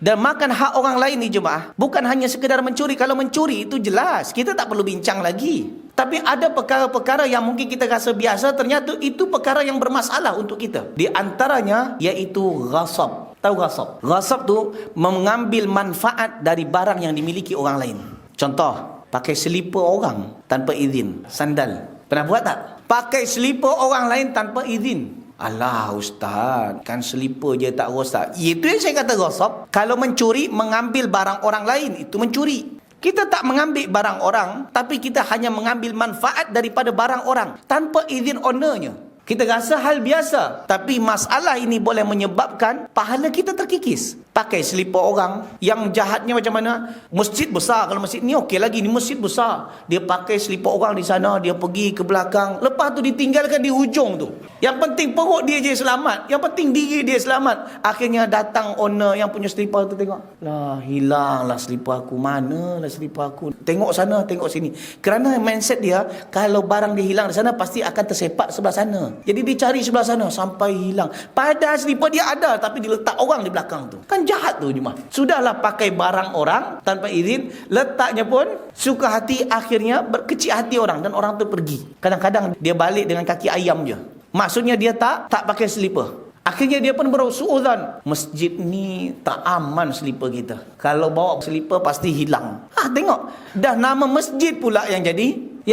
Dan makan hak orang lain ni jemaah, bukan hanya sekedar mencuri. Kalau mencuri itu jelas, kita tak perlu bincang lagi. Tapi ada perkara-perkara yang mungkin kita rasa biasa, ternyata itu perkara yang bermasalah untuk kita. Di antaranya iaitu ghasab. Tahu ghasab? Ghasab tu mengambil manfaat dari barang yang dimiliki orang lain. Contoh, pakai selipar orang tanpa izin, sandal. Pernah buat tak? Pakai selipar orang lain tanpa izin. Alah ustaz, kan selipar je tak rosak. Itu yang saya kata ghasab. Kalau mencuri, mengambil barang orang lain, itu mencuri. Kita tak mengambil barang orang, tapi kita hanya mengambil manfaat daripada barang orang tanpa izin ownernya. Kita rasa hal biasa, tapi masalah ini boleh menyebabkan pahala kita terkikis. Pakai selipar orang, yang jahatnya macam mana? Masjid besar, kalau masjid ni okey lagi, ni masjid besar. Dia pakai selipar orang di sana, dia pergi ke belakang, lepas tu ditinggalkan di hujung tu. Yang penting perut dia je selamat, yang penting diri dia selamat. Akhirnya datang owner yang punya selipar tu, tengok, lah hilanglah selipar aku, manalah selipar aku. Tengok sana, tengok sini. Kerana mindset dia, kalau barang dia hilang di sana, pasti akan tersepak sebelah sana. Jadi dia cari sebelah sana sampai hilang. Padahal selipar dia ada, tapi diletak orang di belakang tu. Kan jahat tu jemaah. Sudahlah pakai barang orang tanpa izin, letaknya pun suka hati, akhirnya berkecil hati orang dan orang tu pergi. Kadang-kadang dia balik dengan kaki ayam je. Maksudnya dia tak pakai selipar. Akhirnya dia pun bersuudzon, masjid ni tak aman selipar kita. Kalau bawa selipar pasti hilang. Tengok, dah nama masjid pula yang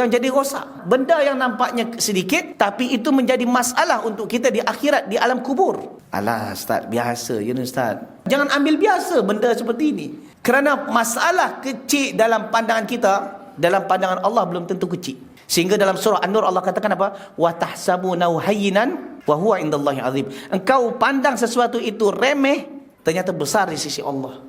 jadi rosak. Benda yang nampaknya sedikit, tapi itu menjadi masalah untuk kita di akhirat, di alam kubur. Alah ustaz, biasa je ni ustaz. Jangan ambil biasa benda seperti ini. Kerana masalah kecil dalam pandangan kita, dalam pandangan Allah belum tentu kecil. Sehingga dalam surah An-Nur Allah katakan apa? Wa tahsabunahu hayyinan wa huwa indallahi azim. Engkau pandang sesuatu itu remeh, ternyata besar di sisi Allah.